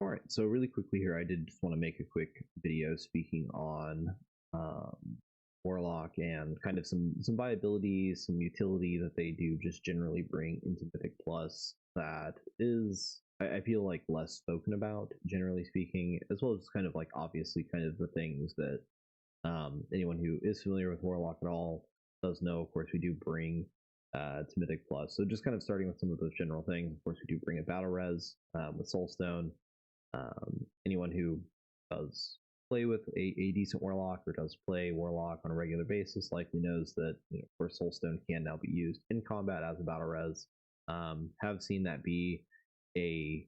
All right, so really quickly here, I did just want to make a quick video speaking on um, Warlock and kind of some viability, some utility that they do just generally bring into Mythic Plus that is, I feel like, less spoken about, generally speaking, as well as kind of like obviously kind of the things that anyone who is familiar with Warlock at all does know. Of course, we do bring to Mythic Plus. So just kind of starting with some of those general things. Of course, we do bring a battle res with Soulstone. Anyone who does play with a decent Warlock or does play Warlock on a regular basis likely knows that, of course, Soulstone can now be used in combat as a battle res. Have seen that be a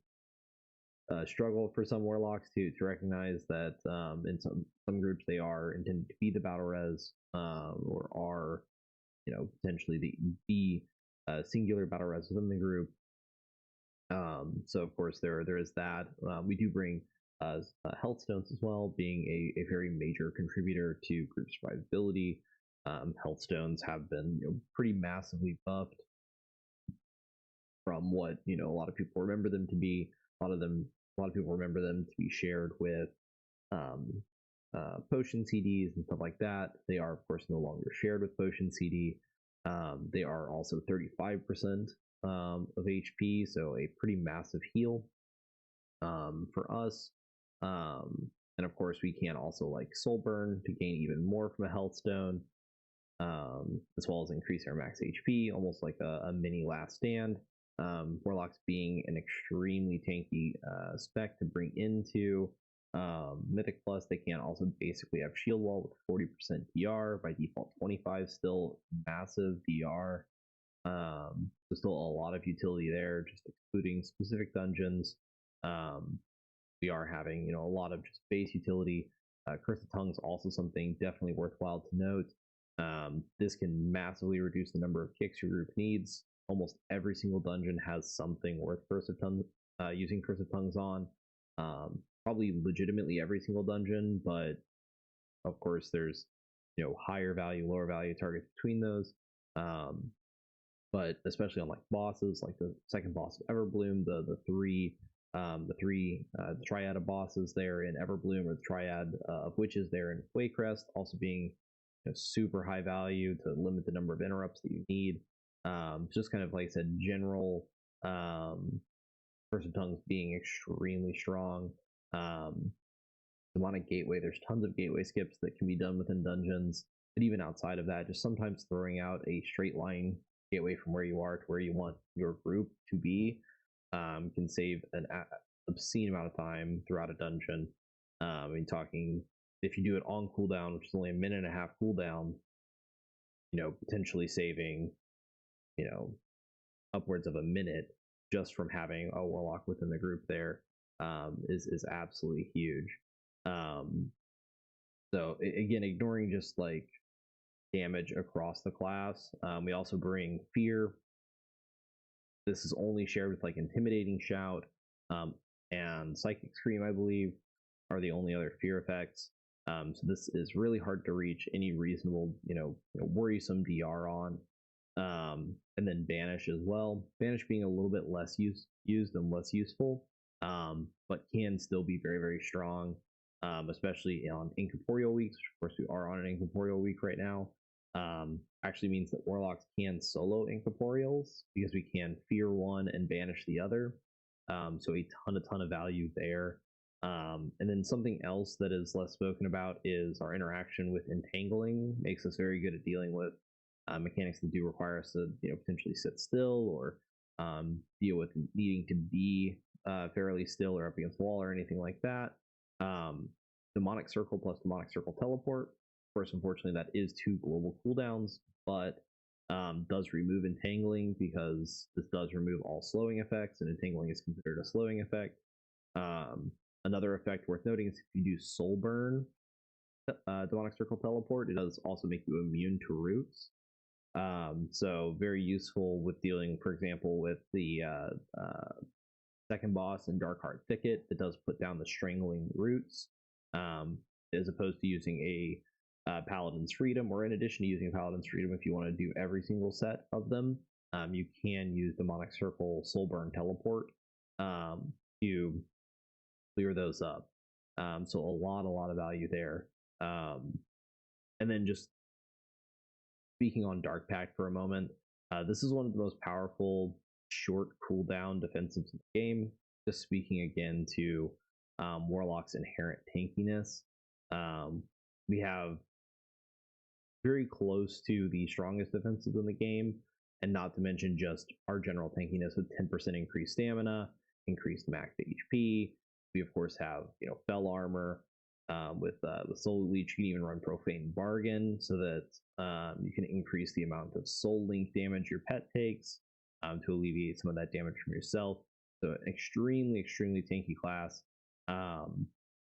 struggle for some Warlocks to recognize that in some groups they are intended to be the battle res, or are potentially the singular battle res within the group. So of course there is that. We do bring health stones as well, being a very major contributor to group survivability. Health stones have been pretty massively buffed from what a lot of people remember them to be. A lot of people remember them to be shared with um, potion CDs and stuff like that. They are of course no longer shared with potion CD. They are also 35% of HP, so a pretty massive heal for us. And of course, we can also like soul burn to gain even more from a health stone, as well as increase our max HP, almost like a mini last stand. Warlocks being an extremely tanky spec to bring into Mythic Plus, they can also basically have Shield Wall with 40% DR, by default 25, still massive DR. There's still a lot of utility there, just excluding specific dungeons. We are having, a lot of just base utility. Curse of Tongues also something definitely worthwhile to note. This can massively reduce the number of kicks your group needs. Almost every single dungeon has something worth Curse of Tongues, using Curse of Tongues on. Probably legitimately every single dungeon, but of course there's higher value, lower value targets between those. But especially on like bosses, like the second boss of Everbloom, the three triad of bosses there in Everbloom, or the triad of witches there in Waycrest, also being super high value to limit the number of interrupts that you need. Just kind of like I said, general Curse of Tongues being extremely strong. Demonic Gateway, there's tons of gateway skips that can be done within dungeons, but even outside of that, just sometimes throwing out a straight line gateway from where you are to where you want your group to be can save an obscene amount of time throughout a dungeon. I mean, talking if you do it on cooldown, which is only a minute and a half cooldown, potentially saving, upwards of a minute just from having a Warlock within the group there is absolutely huge. So again, ignoring just like damage across the class, we also bring Fear. This is only shared with like Intimidating Shout and Psychic Scream, I believe, are the only other fear effects. So this is really hard to reach any reasonable, worrisome DR on. And then Banish as well. Banish being a little bit less used and less useful, but can still be very, very strong, especially on Incorporeal weeks. Of course, we are on an Incorporeal week right now. Actually means that Warlocks can solo Incorporeals because we can fear one and banish the other. So a ton of value there. And then something else that is less spoken about is our interaction with Entangling. Makes us very good at dealing with mechanics that do require us to potentially sit still, or deal with needing to be fairly still or up against the wall or anything like that. Demonic Circle plus Demonic Circle Teleport. Of course, unfortunately, that is 2 global cooldowns, but does remove Entangling because this does remove all slowing effects, and Entangling is considered a slowing effect. Another effect worth noting is if you do Soul Burn, Demonic Circle Teleport, it does also make you immune to roots. So very useful with dealing, for example, with the second boss in Darkheart Thicket. It does put down the strangling roots, as opposed to using a Paladin's Freedom, or in addition to using Paladin's Freedom, if you want to do every single set of them, you can use Demonic Circle Soul Burn Teleport to clear those up. So a lot of value there. And then just speaking on Dark Pact for a moment, this is one of the most powerful short cooldown defensives in the game. Just speaking again to Warlock's inherent tankiness, we have very close to the strongest defensives in the game, and not to mention just our general tankiness with 10% increased stamina, increased max HP. We of course have fell armor with Soul Leech. You can even run Profane Bargain so that you can increase the amount of soul link damage your pet takes to alleviate some of that damage from yourself. So extremely tanky class.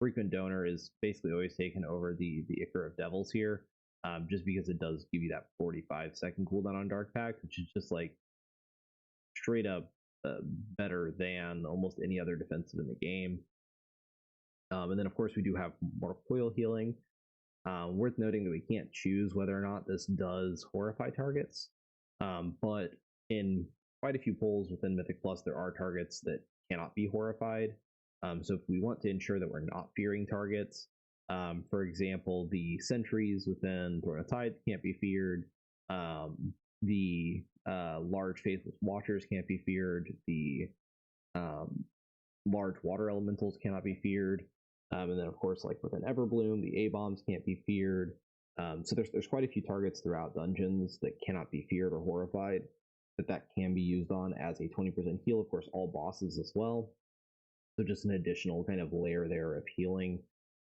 Frequent Donor is basically always taken over the Ichor of Devils here, just because it does give you that 45-second cooldown on Dark Pact, which is just like straight up better than almost any other defensive in the game. And then of course we do have more coil healing. Worth noting that we can't choose whether or not this does horrify targets, but in quite a few polls within Mythic Plus there are targets that cannot be horrified. So if we want to ensure that we're not fearing targets, for example, the sentries within Throne of Tide can't be feared. The large Faithless Watchers can't be feared. The large water elementals cannot be feared. And then of course, like within Everbloom, the A-bombs can't be feared. So there's quite a few targets throughout dungeons that cannot be feared or horrified that can be used on as a 20% heal. Of course, all bosses as well. So just an additional kind of layer there of healing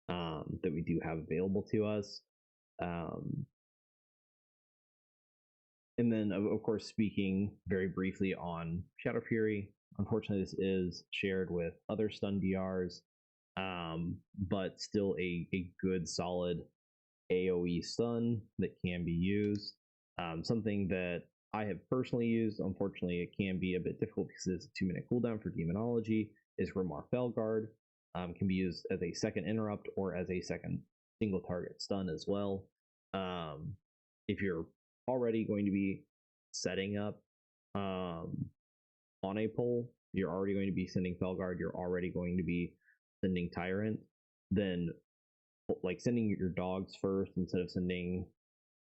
that we do have available to us. And then, of course, speaking very briefly on Shadow Fury, unfortunately, this is shared with other stun DRs, but still a good, solid AoE stun that can be used. Something that I have personally used, unfortunately, it can be a bit difficult because it's a 2-minute cooldown for Demonology, is Ramar Felguard. Can be used as a second interrupt or as a second single target stun as well. If you're already going to be setting up on a pole, you're already going to be sending Felguard, you're already going to be sending Tyrant, then like sending your dogs first instead of sending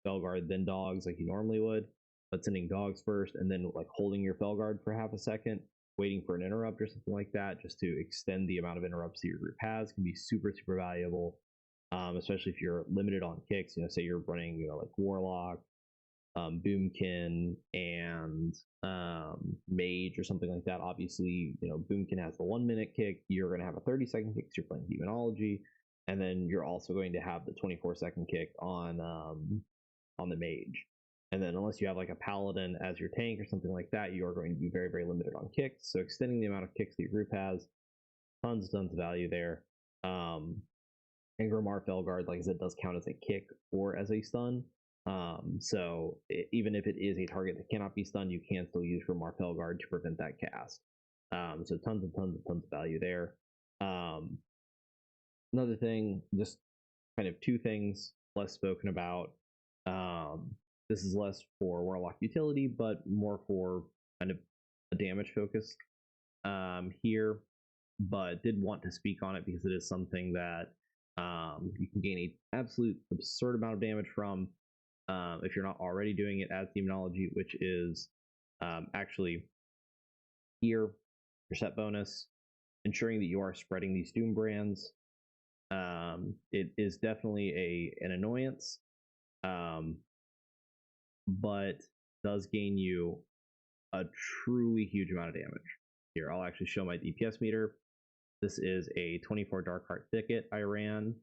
Felguard then dogs like you normally would, but sending dogs first and then like holding your Felguard for half a second, waiting for an interrupt or something like that, just to extend the amount of interrupts that your group has, can be super valuable, especially if you're limited on kicks. Say you're running like Warlock, Boomkin, and Mage or something like that. Obviously, Boomkin has the 1-minute kick. You're going to have a 30-second kick because you're playing Demonology, and then you're also going to have the 24-second kick on the Mage. And then unless you have like a Paladin as your tank or something like that, you are going to be very limited on kicks. So extending the amount of kicks that your group has, tons of value there. And Grimar Felguard, like I said, does count as a kick or as a stun. So even if it is a target that cannot be stunned, you can still use Grimar Felguard to prevent that cast. So tons of value there. Another thing, just kind of two things less spoken about. This is less for Warlock utility, but more for kind of a damage focus here. But did want to speak on it because it is something that you can gain an absolute absurd amount of damage from if you're not already doing it as Demonology, which is actually here, your set bonus, ensuring that you are spreading these Doom brands. It is definitely an annoyance, but does gain you a truly huge amount of damage. Here, I'll actually show my DPS meter. This is a 24 Dark Heart Thicket I ran,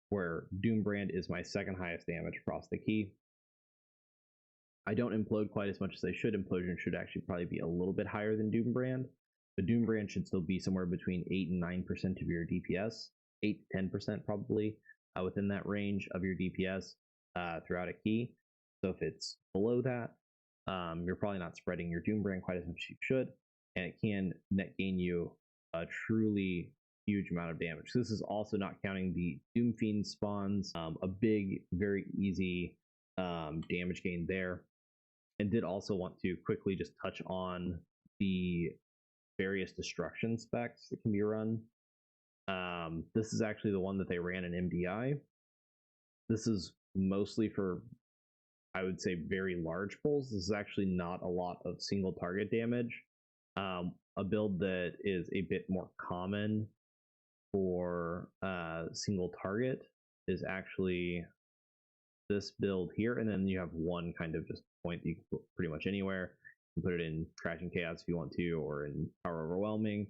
where Doombrand is my second highest damage across the key. I don't implode quite as much as I should. Implosion should actually probably be a little bit higher than Doombrand. The Doombrand should still be somewhere between 8 and 9% of your DPS, 8 to 10% probably within that range of your DPS throughout a key. So if it's below that, you're probably not spreading your Doombrand quite as much as you should, and it can net gain you a truly huge amount of damage. So this is also not counting the Doom Fiend spawns, a big, very easy damage gain there. And did also want to quickly just touch on the various destruction specs that can be run. This is actually the one that they ran in MDI. This is mostly for, I would say, very large pulls. This is actually not a lot of single target damage. A build that is a bit more common for single target is actually this build here, and then you have one kind of just point that you can put pretty much anywhere. You can put it in Crashing Chaos if you want to, or in Power Overwhelming.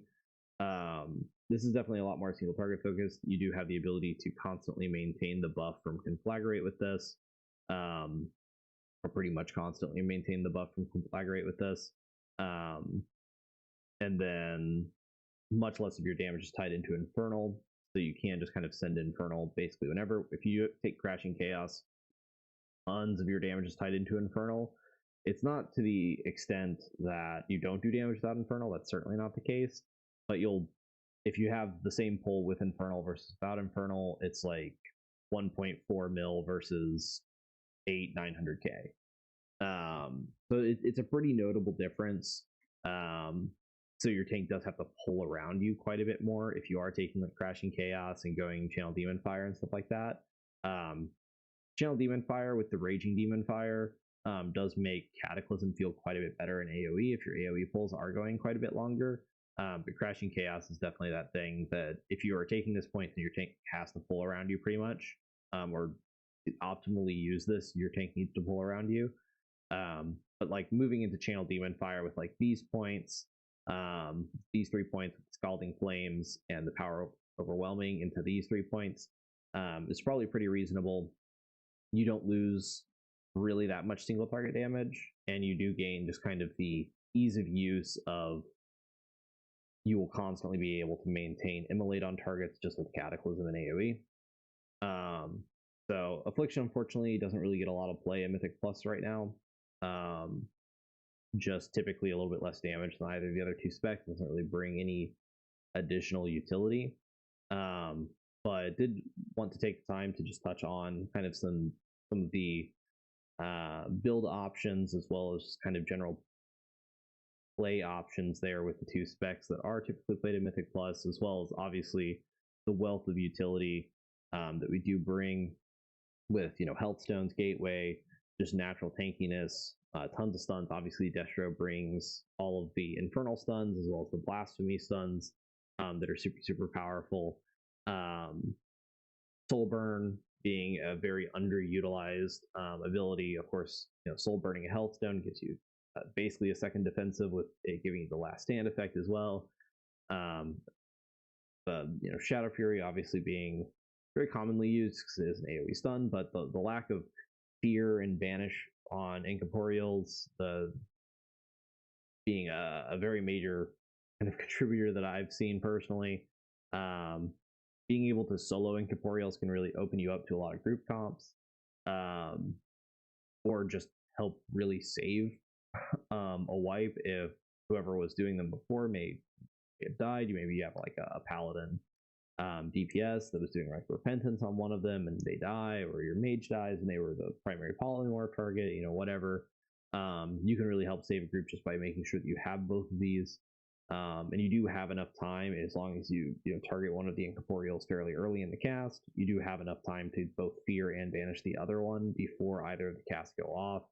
This is definitely a lot more single target focused. You do have the ability to constantly maintain the buff from Conflagrate with this, or pretty much constantly maintain the buff from Conflagrate with this. And then much less of your damage is tied into Infernal, so you can just kind of send Infernal basically whenever. If you take Crashing Chaos, tons of your damage is tied into Infernal. It's not to the extent that you don't do damage without Infernal. That's certainly not the case. But if you have the same pull with Infernal versus without Infernal, it's like 1.4 mil versus 900k. So it's a pretty notable difference. So your tank does have to pull around you quite a bit more if you are taking like Crashing Chaos and going Channel Demon Fire and stuff like that. Channel Demon Fire with the Raging Demon Fire does make Cataclysm feel quite a bit better in AoE if your AoE pulls are going quite a bit longer. But Crashing Chaos is definitely that thing that if you are taking this point, then your tank has to pull around you pretty much, or to optimally use this, your tank needs to pull around you. But like moving into Channel Demon Fire with like these points, these 3 points, Scalding Flames, and the Power Overwhelming into these 3 points, is probably pretty reasonable. You don't lose really that much single target damage, and you do gain just kind of the ease of use of you will constantly be able to maintain Immolate on targets just with Cataclysm and AoE. So Affliction, unfortunately, doesn't really get a lot of play in Mythic Plus right now. Just typically a little bit less damage than either of the other two specs. Doesn't really bring any additional utility. But I did want to take the time to just touch on kind of some of the build options as well as kind of general play options there with the two specs that are typically played in Mythic Plus, as well as obviously the wealth of utility that we do bring with, Health Stones, Gateway, just natural tankiness, tons of stuns. Obviously, Destro brings all of the Infernal stuns as well as the Blasphemy stuns that are super, super powerful. Soul Burn being a very underutilized ability. Of course, Soul Burning a Health Stone gives you basically a second defensive with it giving you the Last Stand effect as well. Shadow Fury obviously being very commonly used because it is an AoE stun, but the lack of fear and banish on incorporeals, being a very major kind of contributor that I've seen personally. Being able to solo incorporeals can really open you up to a lot of group comps, or just help really save a wipe if whoever was doing them before may have died. Maybe you have like a paladin DPS that was doing like repentance on one of them and they die, or your mage dies and they were the primary polymorph target, whatever. You can really help save a group just by making sure that you have both of these. And you do have enough time, as long as you target one of the incorporeals fairly early in the cast, you do have enough time to both fear and banish the other one before either of the casts go off.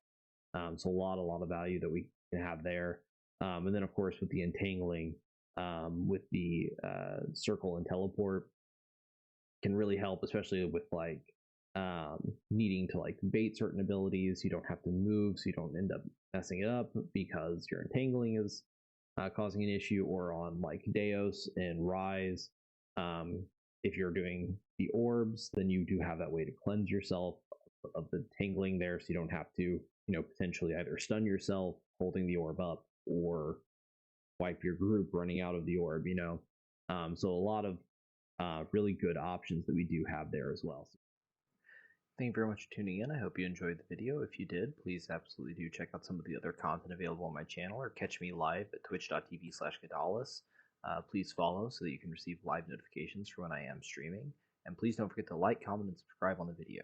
So a lot of value that we can have there. And then of course with the entangling, with the circle and teleport can really help, especially with like needing to like bait certain abilities. You don't have to move, so you don't end up messing it up because your entangling is causing an issue, or on like Deos and Rise. If you're doing the orbs, then you do have that way to cleanse yourself of the tangling there, so you don't have to, potentially either stun yourself holding the orb up or wipe your group running out of the orb, So a lot of really good options that we do have there as well. Thank you very much for tuning in. I hope you enjoyed the video. If you did, please absolutely do check out some of the other content available on my channel, or catch me live at twitch.tv/Gadalis. Please follow so that you can receive live notifications for when I am streaming. And please don't forget to like, comment, and subscribe on the video.